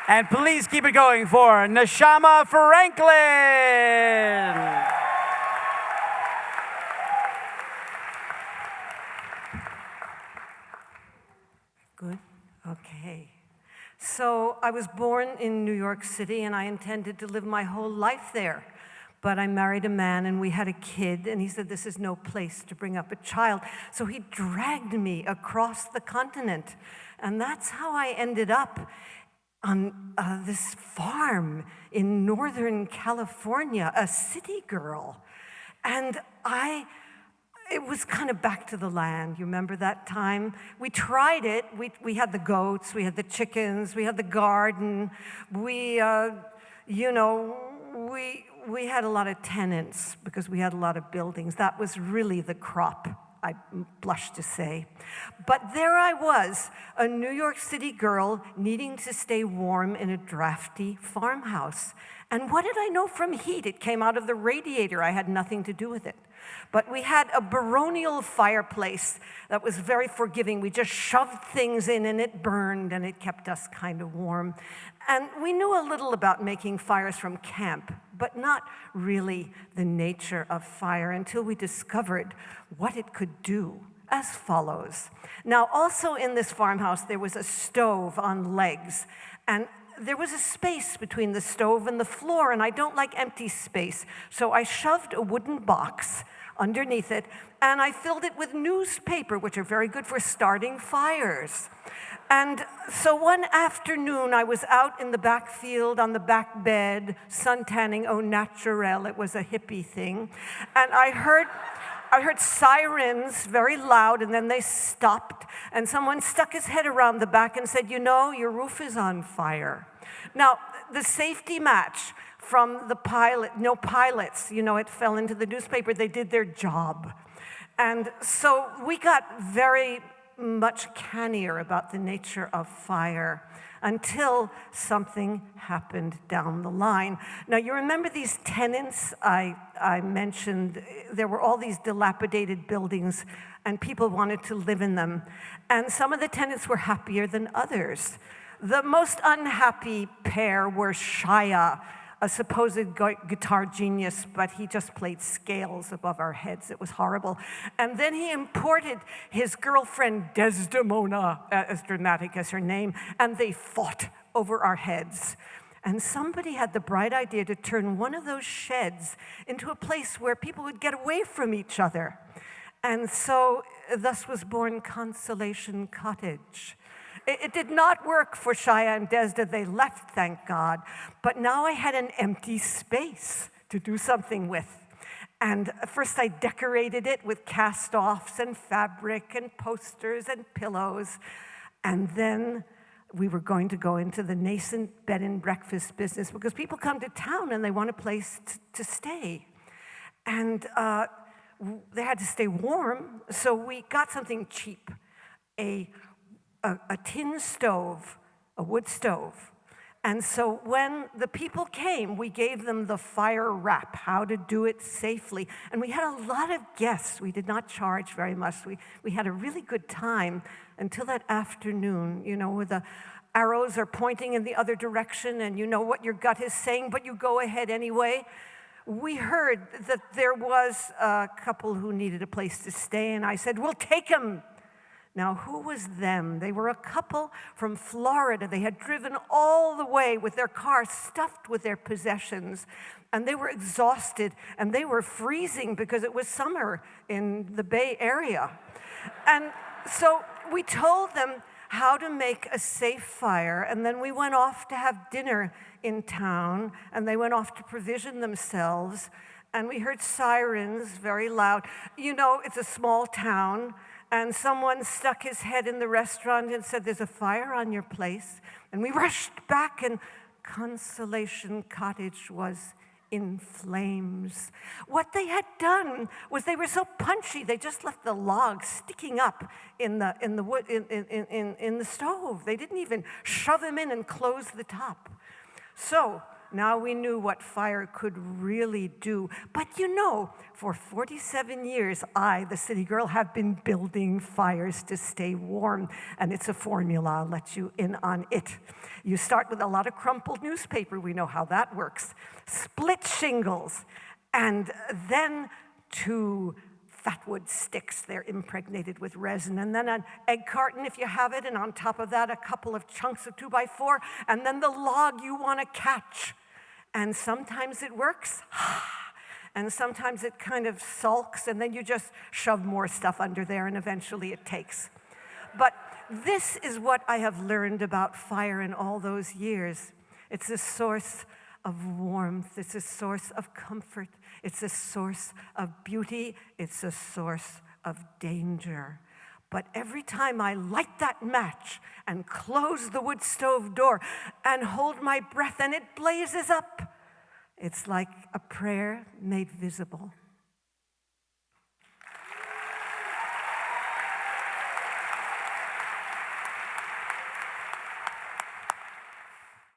And please keep it going for Neshama Franklin. Good? Okay. So I was born in New York City, and I intended to live my whole life there. But I married a man, and we had a kid, and he said, this is no place to bring up a child. So he dragged me across the continent. And that's how I ended up on this farm in Northern California, a city girl. And it was kind of back to the land. You remember that time? We tried it. We had the goats, we had the chickens, we had the garden. We had a lot of tenants because we had a lot of buildings. That was really the crop, I blush to say. But there I was, a New York City girl needing to stay warm in a drafty farmhouse. And what did I know from heat? It came out of the radiator. I had nothing to do with it. But we had a baronial fireplace that was very forgiving. We just shoved things in and it burned and it kept us kind of warm. And we knew a little about making fires from camp, but not really the nature of fire until we discovered what it could do, as follows. Now, also in this farmhouse, there was a stove on legs, and there was a space between the stove and the floor, and I don't like empty space. So I shoved a wooden box underneath it, and I filled it with newspaper, which are very good for starting fires. And so one afternoon, I was out in the back field on the back bed, suntanning au naturel. It was a hippie thing. And I heard sirens very loud, and then they stopped, and someone stuck his head around the back and said, you know, your roof is on fire. Now, the safety match from the pilots, it fell into the newspaper. They did their job. And so we got very much cannier about the nature of fire until something happened down the line. Now, you remember these tenants I mentioned? There were all these dilapidated buildings, and people wanted to live in them. And some of the tenants were happier than others. The most unhappy pair were Shia, a supposed guitar genius, but he just played scales above our heads. It was horrible. And then he imported his girlfriend, Desdemona, as dramatic as her name, and they fought over our heads. And somebody had the bright idea to turn one of those sheds into a place where people would get away from each other. And so thus was born Consolation Cottage. It did not work for Shia and Desda. They left, thank God. But now I had an empty space to do something with. And first I decorated it with cast-offs and fabric and posters and pillows. And then we were going to go into the nascent bed and breakfast business because people come to town and they want a place to stay. And they had to stay warm, so we got something cheap, a tin stove, a wood stove. And so when the people came, we gave them the fire wrap, how to do it safely. And we had a lot of guests. We did not charge very much. We had a really good time until that afternoon, where the arrows are pointing in the other direction and you know what your gut is saying, but you go ahead anyway. We heard that there was a couple who needed a place to stay, and I said, we'll take them. Now, who was them? They were a couple from Florida. They had driven all the way with their car stuffed with their possessions, and they were exhausted, and they were freezing because it was summer in the Bay Area. And so we told them how to make a safe fire, and then we went off to have dinner in town, and they went off to provision themselves, and we heard sirens very loud. It's a small town, and someone stuck his head in the restaurant and said, there's a fire on your place. And we rushed back, and Consolation Cottage was in flames. What they had done was they were so punchy, they just left the logs sticking up in the wood in the stove. They didn't even shove them in and close the top. So Now we knew what fire could really do. But for 47 years, I, the city girl, have been building fires to stay warm. And it's a formula. I'll let you in on it. You start with a lot of crumpled newspaper. We know how that works. Split shingles. And then 2 fatwood sticks. They're impregnated with resin. And then an egg carton, if you have it. And on top of that, a couple of chunks of 2x4. And then the log you want to catch. And sometimes it works. And sometimes it kind of sulks. And then you just shove more stuff under there. And eventually it takes. But this is what I have learned about fire in all those years. It's a source of warmth. It's a source of comfort. It's a source of beauty. It's a source of danger. But every time I light that match and close the wood stove door and hold my breath and it blazes up, it's like a prayer made visible.